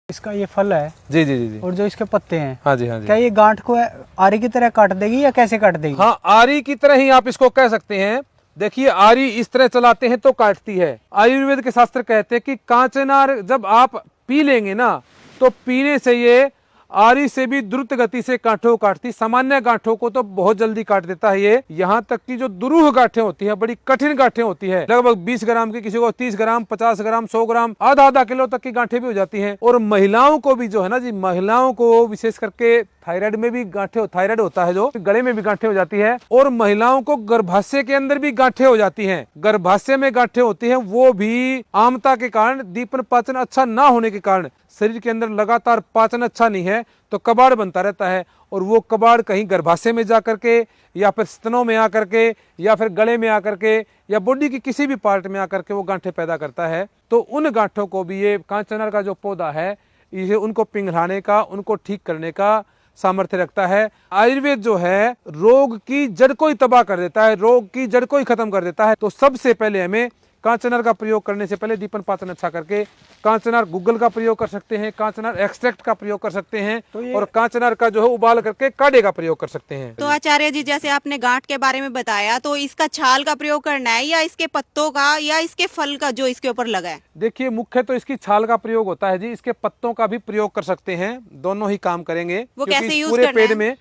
इसका ये फल है जी जी जी जी। और जो इसके पत्ते हैं, हाँ जी हाँ जी। क्या ये गांठ को आरी की तरह काट देगी या कैसे काट देगी? हाँ, आरी की तरह ही आप इसको कह सकते हैं। देखिए, आरी इस तरह चलाते हैं तो काटती है। आयुर्वेद के शास्त्र कहते हैं कि कांचनार जब आप पी लेंगे ना, तो पीने से ये आरी से भी द्रुत गति से गांठों को काटती। सामान्य गांठों को तो बहुत जल्दी काट देता है ये। यहाँ तक कि जो दुरूह गांठें होती है, बड़ी कठिन गांठें होती है, लगभग 20 ग्राम की, किसी को 30 ग्राम, 50 ग्राम, 100 ग्राम, आधा आधा किलो तक की गांठें भी हो जाती हैं। और महिलाओं को भी जो है ना जी, महिलाओं को विशेष करके थायराइड में भी गांठें, थायराइड होता है जो, गले में भी गांठें हो जाती है। और महिलाओं को गर्भाशय के अंदर भी गांठें हो जाती हैं। गर्भाशय में गांठें होती हैं, वो भी आमता के कारण, दीपन पाचन अच्छा ना होने के कारण, शरीर के अंदर लगातार पाचन अच्छा नहीं है तो कबाड़ बनता रहता है। और वो कबाड़ कहीं गर्भाशय में जा करके, या फिर स्तनों में आकर के, या फिर गले में आकर के, या बॉडी की किसी भी पार्ट में आकर के वो गांठें पैदा करता है। तो उन गांठों को भी ये कांचनार का जो पौधा है, ये उनको पिघलाने का, उनको ठीक करने का सामर्थ्य रखता है। आयुर्वेद जो है रोग की जड़ को ही तबाह कर देता है, रोग की जड़ को ही खत्म कर देता है। तो सबसे पहले हमें कांचनार का प्रयोग करने से पहले दीपन पाचन अच्छा करके कांचनार गूगल का प्रयोग कर सकते हैं, कांचनार एक्सट्रैक्ट का प्रयोग कर सकते हैं, और कांचनार का जो है उबाल करके काढ़े का प्रयोग कर सकते हैं। तो आचार्य जी, जैसे आपने गांठ के बारे में बताया, तो इसका छाल का प्रयोग करना है या इसके पत्तों का या इसके फल का जो इसके ऊपर लगा है? देखिए, मुख्य तो इसकी छाल का प्रयोग होता है जी। इसके पत्तों का भी प्रयोग कर सकते हैं, दोनों ही काम करेंगे। वो कैसे यूज पूरे करना पेड़ है? में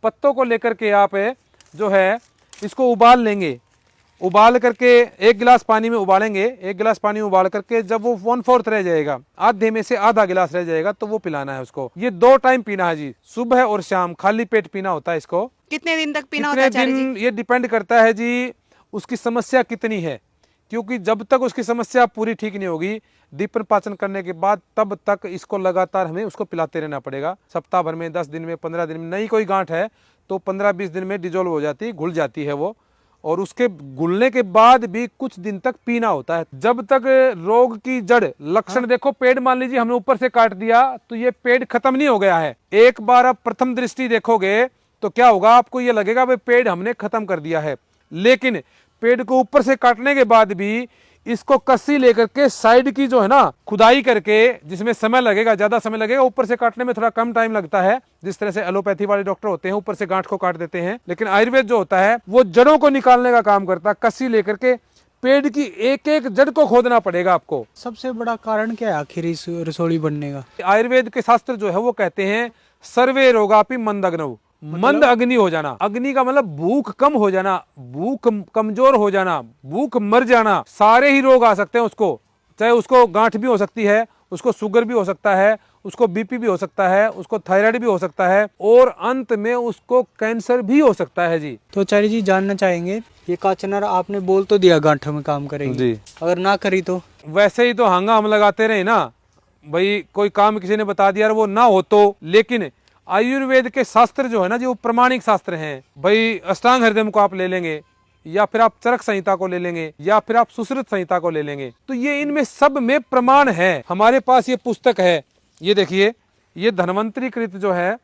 पत्तों को लेकर के आप जो है इसको उबाल लेंगे। उबाल करके 1 गिलास पानी में उबालेंगे। 1 गिलास पानी उबाल करके जब वो 1/4 रह जाएगा, आधे में से आधा गिलास रह जाएगा, तो वो पिलाना है उसको। ये 2 टाइम पीना है जी, सुबह और शाम, खाली पेट पीना होता है इसको। कितने दिन तक पीना होता है आचार्य जी? ये डिपेंड करता है जी उसकी समस्या कितनी है, क्योंकि जब तक उसकी समस्या पूरी ठीक नहीं होगी, दीपन पाचन करने के बाद, तब तक इसको लगातार हमें उसको पिलाते रहना पड़ेगा। सप्ताह भर में, 10 दिन में, 15 दिन में। नई कोई गांठ है तो 15-20 दिन में डिजोल्व हो जाती है, घुल जाती है वो। और उसके घुलने के बाद भी कुछ दिन तक पीना होता है, जब तक रोग की जड़ लक्षण। देखो, पेड़ मान लीजिए हमने ऊपर से काट दिया तो ये पेड़ खत्म नहीं हो गया है। एक बार आप प्रथम दृष्टि देखोगे तो क्या होगा, आपको ये लगेगा भाई पेड़ हमने खत्म कर दिया है। लेकिन पेड़ को ऊपर से काटने के बाद भी इसको कस्सी लेकर के साइड की जो है ना, खुदाई करके, जिसमें समय लगेगा, ज्यादा समय लगेगा। ऊपर से काटने में थोड़ा कम टाइम लगता है, जिस तरह से एलोपैथी वाले डॉक्टर होते हैं ऊपर से गांठ को काट देते हैं। लेकिन आयुर्वेद जो होता है वो जड़ों को निकालने का काम करता है। कस्सी लेकर के पेड़ की एक एक जड़ को खोदना पड़ेगा आपको। सबसे बड़ा कारण क्या है आखिर इस रसोड़ी बनने का? आयुर्वेद के शास्त्र जो है वो कहते हैं सर्वे रोगापि मंदग्नौ, मंद अग्नि हो जाना। अग्नि का मतलब भूख कम हो जाना, भूख कमजोर हो जाना, भूख मर जाना। सारे ही रोग आ सकते हैं उसको, चाहे उसको गांठ भी हो सकती है, उसको शुगर भी हो सकता है, उसको बीपी भी हो सकता है, उसको थायराइड भी हो सकता है, और अंत में उसको कैंसर भी हो सकता है जी। तो आचार्य जी, जानना चाहेंगे, ये कांचनार आपने बोल तो दिया गांठों में काम करेगी जी, अगर ना करी तो? वैसे ही तो हंगा हम लगाते रहे ना भाई, कोई काम किसी ने बता दिया और वो ना हो तो। लेकिन आयुर्वेद के शास्त्र जो है ना जी, वो प्रमाणिक शास्त्र हैं भाई। अष्टांग हृदय को आप ले लेंगे, या फिर आप चरक संहिता को ले लेंगे, या फिर आप सुश्रुत संहिता को ले लेंगे, तो ये इनमें सब में प्रमाण है। हमारे पास ये पुस्तक है, ये देखिए, ये धन्वंतरी कृत जो है,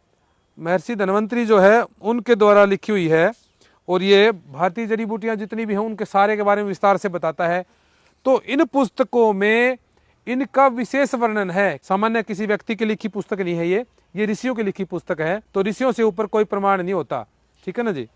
महर्षि धन्वंतरी जो है उनके द्वारा लिखी हुई है। और ये भारतीय जड़ी बूटियां जितनी भी हैं उनके सारे के बारे में विस्तार से बताता है। तो इन पुस्तकों में इनका विशेष वर्णन है। सामान्य किसी व्यक्ति की लिखी पुस्तक नहीं है ये ऋषियों की लिखी पुस्तक है। तो ऋषियों से ऊपर कोई प्रमाण नहीं होता, ठीक है ना जी।